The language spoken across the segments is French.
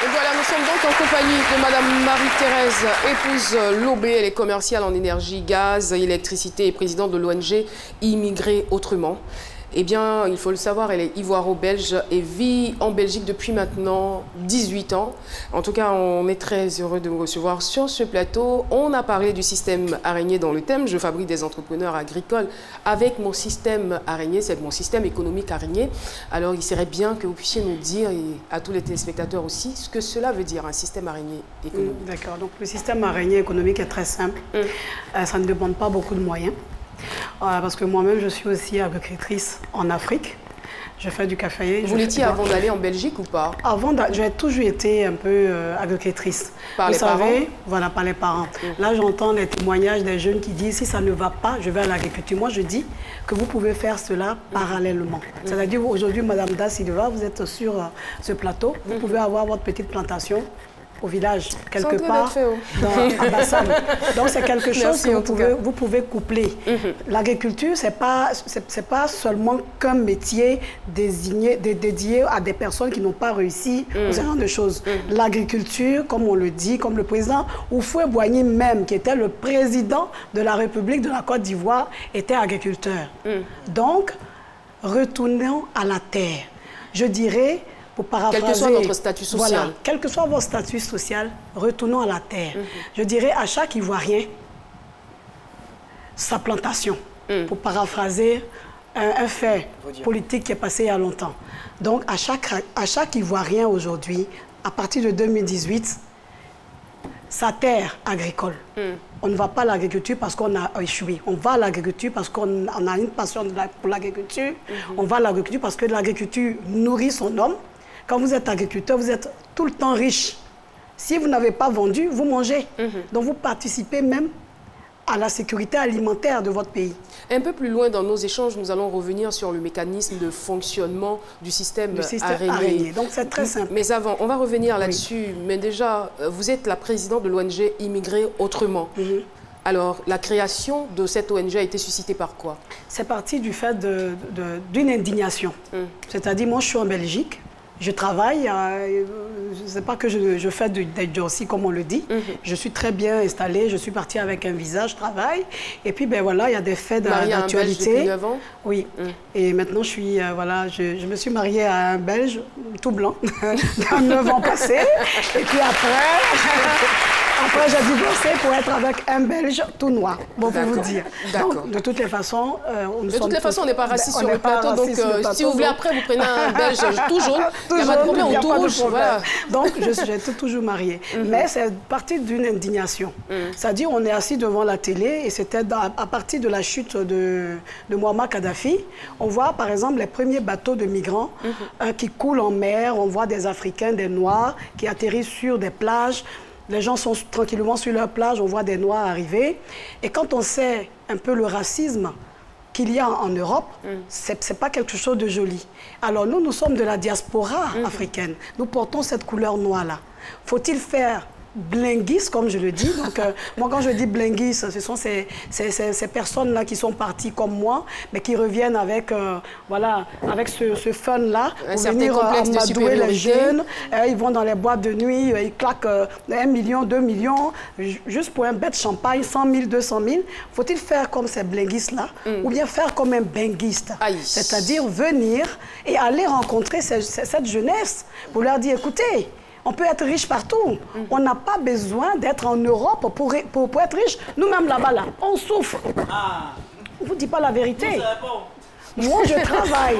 Et voilà, nous sommes donc en compagnie de Madame Marie-Thérèse épouse Lobé. Elle est commerciale en énergie, gaz, électricité et présidente de l'ONG Immigrer Autrement. Eh bien, il faut le savoir, elle est ivoiro-belge et vit en Belgique depuis maintenant 18 ans. En tout cas, on est très heureux de vous recevoir sur ce plateau. On a parlé du système araignée dans le thème. Je fabrique des entrepreneurs agricoles avec mon système araignée, c'est mon système économique araignée. Alors, il serait bien que vous puissiez nous dire, et à tous les téléspectateurs aussi, ce que cela veut dire, un système araignée économique. D'accord. Donc, le système araignée économique est très simple. Ça ne demande pas beaucoup de moyens. Parce que moi-même, je suis aussi agricultrice en Afrique. Je fais du café. Vous l'étiez avant d'aller en Belgique ou pas? J'ai toujours été un peu agricultrice. Par les parents? Voilà, par les parents. Là, j'entends les témoignages des jeunes qui disent, si ça ne va pas, je vais à l'agriculture. Moi, je dis que vous pouvez faire cela parallèlement. C'est-à-dire, aujourd'hui, Madame Da Silva, vous êtes sur ce plateau, vous pouvez avoir votre petite plantation au village, quelque part, à Bassam. Donc, c'est quelque chose que vous pouvez coupler. L'agriculture, c'est pas seulement qu'un métier dédié à des personnes qui n'ont pas réussi ou ce genre de choses. L'agriculture, comme on le dit, comme le président Houphouët-Boigny même, qui était le président de la République de la Côte d'Ivoire, était agriculteur. Donc, retournons à la terre. Je dirais, pour paraphraser, quel que soit notre statut social. Voilà, quel que soit votre statut social, retournons à la terre. Je dirais à chaque Ivoirien, sa plantation, pour paraphraser un fait politique qui est passé il y a longtemps. Donc, à chaque Ivoirien aujourd'hui, à partir de 2018, sa terre agricole. On ne va pas à l'agriculture parce qu'on a échoué. On va à l'agriculture parce qu'on a une passion pour l'agriculture. On va à l'agriculture parce que l'agriculture nourrit son homme. Quand vous êtes agriculteur, vous êtes tout le temps riche. Si vous n'avez pas vendu, vous mangez. Donc vous participez même à la sécurité alimentaire de votre pays. Un peu plus loin dans nos échanges, nous allons revenir sur le mécanisme de fonctionnement du système araignée. Donc c'est très simple. Mais avant, on va revenir là-dessus. Mais déjà, vous êtes la présidente de l'ONG Immigrer Autrement. Alors, la création de cette ONG a été suscitée par quoi? C'est parti du fait d'une indignation. C'est-à-dire, moi je suis en Belgique. Je travaille, je ne sais pas que je fais des aussi comme on le dit. Je suis très bien installée, je suis partie avec un visa, je travaille. Et puis, ben voilà, il y a des faits d'actualité. Depuis 9 ans? Oui. Et maintenant, voilà, je me suis mariée à un Belge tout blanc, dans 9 ans passés. Et puis après, j'ai divorcé pour être avec un Belge tout noir, bon, pour vous dire. Donc, de toutes les façons, on n'est pas raciste sur le plateau. Donc, si vous voulez, après, vous prenez un Belge tout jaune. Il n'y a pas de problème, on touche. Voilà. Donc, j'étais toujours mariée. Mais c'est parti d'une indignation. C'est-à-dire, on est assis devant la télé et c'était à partir de la chute de Muammar Kadhafi. On voit, par exemple, les premiers bateaux de migrants qui coulent en mer. On voit des Africains, des Noirs qui atterrissent sur des plages. Les gens sont tranquillement sur leur plage, on voit des Noirs arriver. Et quand on sait un peu le racisme qu'il y a en Europe, c'est pas quelque chose de joli. Alors nous sommes de la diaspora africaine. Nous portons cette couleur noire-là. Faut-il faire blinguistes, comme je le dis. Donc, moi, quand je dis blinguistes, ce sont ces personnes-là qui sont parties comme moi, mais qui reviennent avec, voilà, avec ce fun-là, pour venir amadouer les jeunes. Ils vont dans les boîtes de nuit, ils claquent 1 million, 2 millions, juste pour un bête champagne, 100 000, 200 000. Faut-il faire comme ces blinguistes-là, ou bien faire comme un benguiste? C'est-à-dire venir et aller rencontrer cette jeunesse pour leur dire, écoutez, on peut être riche partout. On n'a pas besoin d'être en Europe pour être riche. Nous-mêmes là-bas, là, on souffre. On ne vous dit pas la vérité. Moi, je travaille.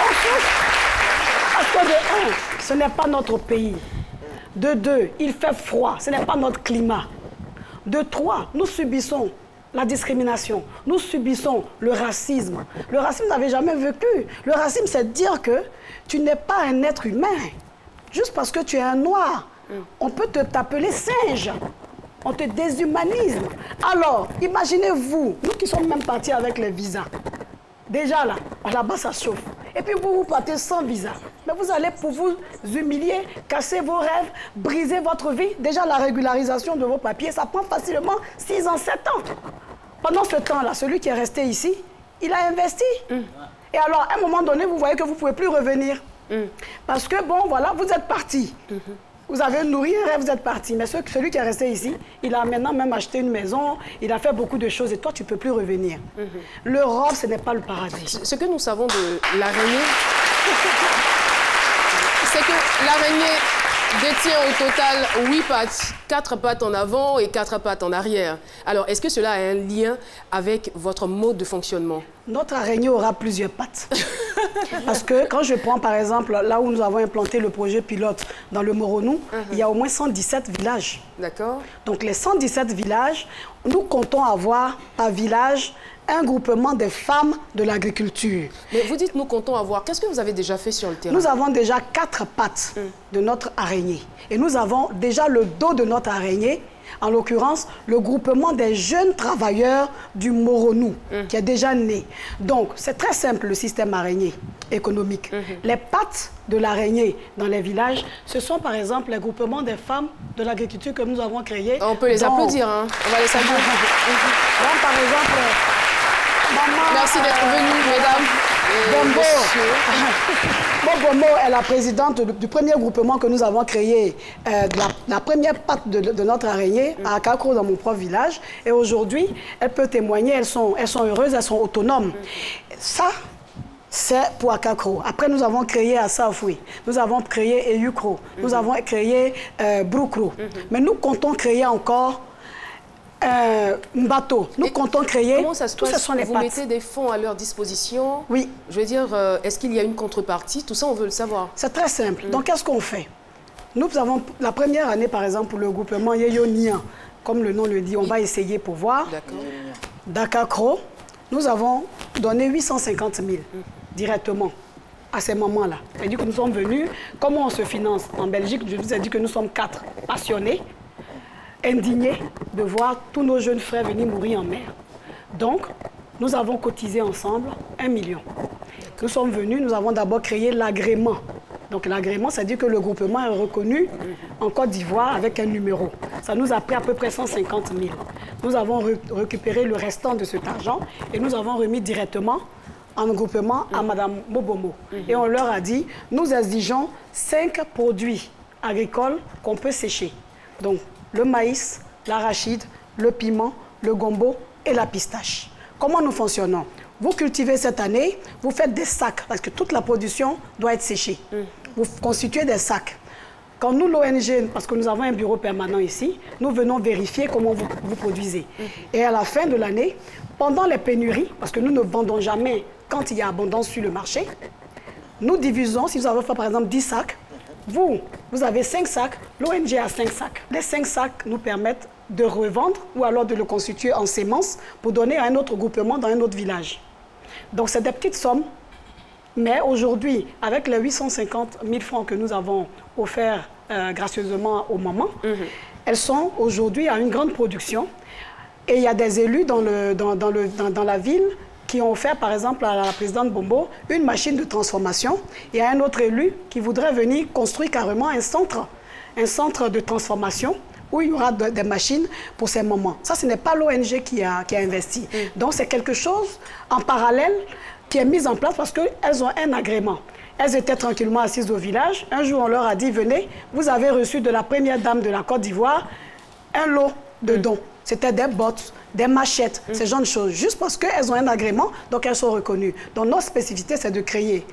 On souffre. Parce que de un, ce n'est pas notre pays. De deux, il fait froid. Ce n'est pas notre climat. De trois, nous subissons la discrimination. Nous subissons le racisme. Le racisme, vous n'avez jamais vécu. Le racisme, c'est dire que tu n'es pas un être humain. Juste parce que tu es un noir, on peut t'appeler singe. On te déshumanise. Alors, imaginez-vous, nous qui sommes même partis avec les visas. Déjà là-bas, ça chauffe. Et puis vous partez sans visa. Mais vous allez pour vous humilier, casser vos rêves, briser votre vie. Déjà, la régularisation de vos papiers, ça prend facilement 6 ans, 7 ans. Pendant ce temps-là, celui qui est resté ici, il a investi. Et alors, à un moment donné, vous voyez que vous ne pouvez plus revenir. Parce que, bon, voilà, vous êtes parti. Vous avez nourri un rêve, vous êtes parti. Mais celui qui est resté ici, il a maintenant même acheté une maison, il a fait beaucoup de choses et toi, tu ne peux plus revenir. L'Europe, ce n'est pas le paradis. Ce que nous savons de l'araignée, c'est que l'araignée détient au total 8 pattes, 4 pattes en avant et 4 pattes en arrière. Alors, est-ce que cela a un lien avec votre mode de fonctionnement? Notre araignée aura plusieurs pattes. Parce que quand je prends par exemple, là où nous avons implanté le projet pilote dans le Moronou, il y a au moins 117 villages. D'accord. Donc les 117 villages, nous comptons avoir par village un groupement des femmes de l'agriculture. Mais vous dites nous comptons avoir. Qu'est-ce que vous avez déjà fait sur le terrain? Nous avons déjà 4 pattes de notre araignée. Et nous avons déjà le dos de notre araignée, en l'occurrence, le groupement des jeunes travailleurs du Moronou, qui est déjà né. Donc, c'est très simple, le système araignée économique. Les pattes de l'araignée dans les villages, ce sont par exemple les groupements des femmes de l'agriculture que nous avons créés. On peut les applaudir, hein. On va les saluer. Donc, par exemple, maman... Merci d'être venue, mesdames. Bombo est la présidente du premier groupement que nous avons créé, la première patte de notre araignée à Akakro, dans mon propre village. Et aujourd'hui, elle peut témoigner, elles sont heureuses, elles sont autonomes. Ça, c'est pour Akakro. Après, nous avons créé Assafoui, nous avons créé Eyukro, nous avons créé Broukro. Mais nous comptons créer encore Mbato. Nous comptons créer. Comment ça se passe? Tout ce sont les Vous pattes. mettez des fonds à leur disposition? Oui. Je veux dire, est-ce qu'il y a une contrepartie? Tout ça, on veut le savoir. C'est très simple. Donc, qu'est-ce qu'on fait? Nous avons, la première année, par exemple, pour le groupement Yeyo-Nian, comme le nom le dit, on va essayer pour voir. D'accord. Dakakro, nous avons donné 850 000 directement à ces moments-là. C'est-à-dire que nous sommes venus, comment on se finance? En Belgique, je vous ai dit que nous sommes 4 passionnés, indignés de voir tous nos jeunes frères venir mourir en mer. Donc, nous avons cotisé ensemble 1 million. Nous sommes venus, nous avons d'abord créé l'agrément. Donc l'agrément, c'est-à-dire que le groupement est reconnu en Côte d'Ivoire avec un numéro. Ça nous a pris à peu près 150 000. Nous avons récupéré le restant de cet argent et nous avons remis directement en groupement à Mme Mobomo. Et on leur a dit, nous exigeons 5 produits agricoles qu'on peut sécher. Donc, le maïs, l'arachide, le piment, le gombo et la pistache. Comment nous fonctionnons? Vous cultivez cette année, vous faites des sacs, parce que toute la production doit être séchée. Vous constituez des sacs. Quand nous, l'ONG, parce que nous avons un bureau permanent ici, nous venons vérifier comment vous produisez. Et à la fin de l'année, pendant les pénuries, parce que nous ne vendons jamais quand il y a abondance sur le marché, nous divisons, si vous avez fait par exemple 10 sacs, vous avez 5 sacs, l'ONG a 5 sacs. Les 5 sacs nous permettent de revendre ou alors de le constituer en sémences pour donner à un autre groupement dans un autre village. Donc c'est des petites sommes, mais aujourd'hui, avec les 850 000 francs que nous avons offerts gracieusement aux mamans, elles sont aujourd'hui à une grande production. Et il y a des élus dans la ville qui ont offert, par exemple, à la présidente Bombo, une machine de transformation. Il y a un autre élu qui voudrait venir construire carrément un centre de transformation où il y aura des machines pour ces moments. Ça, ce n'est pas l'ONG qui a investi. Donc, c'est quelque chose en parallèle qui est mis en place parce qu'elles ont un agrément. Elles étaient tranquillement assises au village. Un jour, on leur a dit, venez, vous avez reçu de la première dame de la Côte d'Ivoire un lot de dons. C'était des bottes, des machettes, ce genre de choses. Juste parce qu'elles ont un agrément, donc elles sont reconnues. Donc notre spécificité, c'est de créer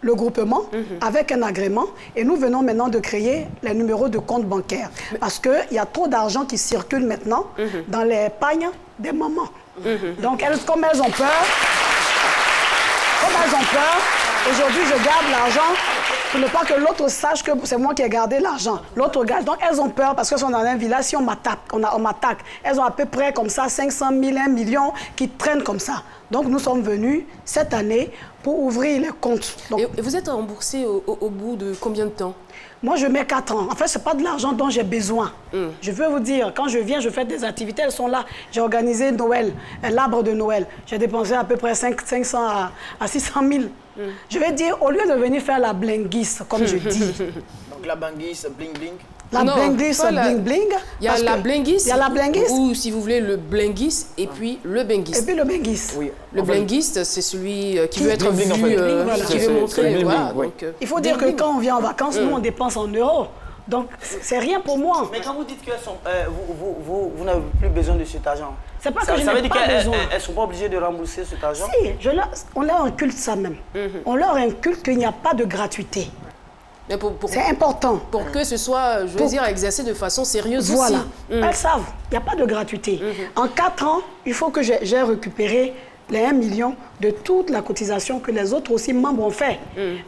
le groupement avec un agrément. Et nous venons maintenant de créer les numéros de compte bancaire. Parce qu'il y a trop d'argent qui circule maintenant dans les pagnes des mamans. Donc comme elles ont peur, aujourd'hui je garde l'argent pour ne pas que l'autre sache que c'est moi qui ai gardé l'argent. L'autre gage. Donc elles ont peur parce qu'elles sont dans un village, si on m'attaque, on m'attaque. Elles ont à peu près comme ça 500 000, 1 million qui traînent comme ça. Donc nous sommes venus cette année pour ouvrir les comptes. Donc, et vous êtes remboursé au bout de combien de temps? Moi, je mets 4 ans. En fait, ce n'est pas de l'argent dont j'ai besoin. Je veux vous dire, quand je viens, je fais des activités, elles sont là. J'ai organisé Noël, l'arbre de Noël. J'ai dépensé à peu près 500 à 600 000. Je vais dire, au lieu de venir faire la blinguisse, comme je dis. Donc la banguisse, bling bling. La blinguis, bling bling. Il y a la blinguis. Il y a la blinguis. Ou si vous voulez le blinguis et puis le benguis. Et puis le benguis. Oui. Le blinguis, c'est celui qui veut être vu, qui veut montrer. Voilà, il faut dire que quand on vient en vacances, nous on dépense en euros. Donc c'est rien pour moi. Mais quand vous dites que vous n'avez plus besoin de cet argent, c'est pas que je n'ai pas besoin. Elles ne sont pas obligées de rembourser cet argent? Si, on leur inculte ça même. On leur inculte qu'il n'y a pas de gratuité. C'est important. Pour que ce soit, je veux dire, exercé de façon sérieuse aussi. Voilà. Elles savent, il n'y a pas de gratuité. En 4 ans, il faut que j'ai récupéré les 1 million de toute la cotisation que les autres aussi membres ont fait.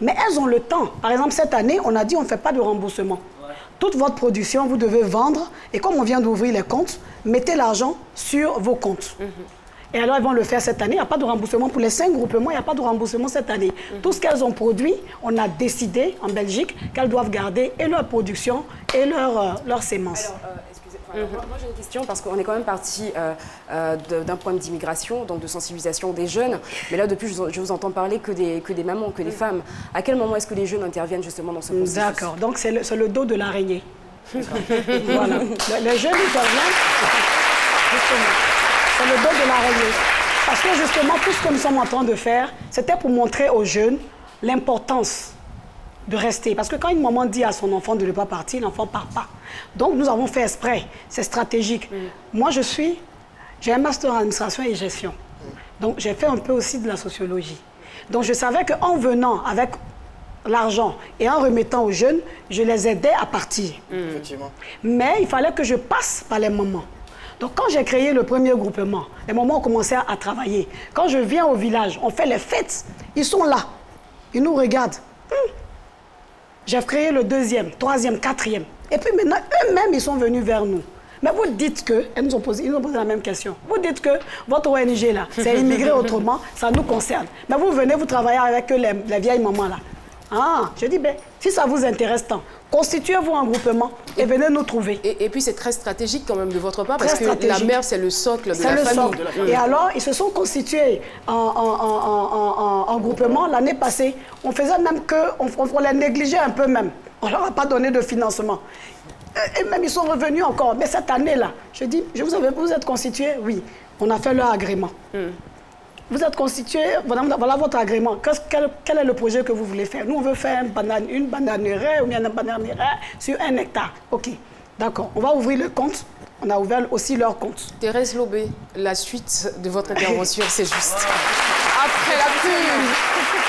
Mais elles ont le temps. Par exemple, cette année, on a dit on ne fait pas de remboursement. Toute votre production, vous devez vendre. Et comme on vient d'ouvrir les comptes, mettez l'argent sur vos comptes. Et alors, elles vont le faire cette année. Il n'y a pas de remboursement. Pour les 5 groupements, il n'y a pas de remboursement cette année. Tout ce qu'elles ont produit, on a décidé en Belgique qu'elles doivent garder et leur production et leurs semences. Alors, excusez-moi, moi j'ai une question parce qu'on est quand même parti d'un point d'immigration, donc de sensibilisation des jeunes. Mais là, depuis, je vous entends parler que des mamans, que des femmes. À quel moment est-ce que les jeunes interviennent justement dans ce processus? D'accord. Donc, c'est le dos de l'araignée. Voilà. Les jeunes interviennent. Justement. C'est le dos de l'araignée. Parce que justement, tout ce que nous sommes en train de faire, c'était pour montrer aux jeunes l'importance de rester. Parce que quand une maman dit à son enfant de ne pas partir, l'enfant ne part pas. Donc, nous avons fait exprès. C'est stratégique. Moi, j'ai un master en administration et gestion. Donc, j'ai fait un peu aussi de la sociologie. Donc, je savais qu'en venant avec l'argent et en remettant aux jeunes, je les aidais à partir. Effectivement. Mais il fallait que je passe par les mamans. Donc, quand j'ai créé le premier groupement, les mamans ont commencé à travailler. Quand je viens au village, on fait les fêtes. Ils sont là. Ils nous regardent. J'ai créé le 2e, 3e, 4e. Et puis maintenant, eux-mêmes, ils sont venus vers nous. Mais vous dites que, ils nous ont posé la même question. Vous dites que votre ONG là, c'est immigré autrement, ça nous concerne. Mais vous venez, vous travaillez avec les vieilles mamans là. Ah, je dis, ben, si ça vous intéresse tant, constituez-vous un groupement et venez nous trouver. Et puis c'est très stratégique quand même de votre part, parce que la mère, c'est le socle de la famille. Et alors, ils se sont constitués en groupement l'année passée. On faisait même on les négligeait un peu même. On leur a pas donné de financement. Et même ils sont revenus encore. Mais cette année-là, je dis, vous êtes constitués? Oui. On a fait leur agrément. Vous êtes constitué, voilà votre agrément. Quel est le projet que vous voulez faire? Nous, on veut faire une bananeraie ou bien une bananeraie sur 1 hectare. OK, d'accord. On va ouvrir le compte. On a ouvert aussi leur compte. Thérèse Lobé, la suite de votre intervention, c'est juste après la pub.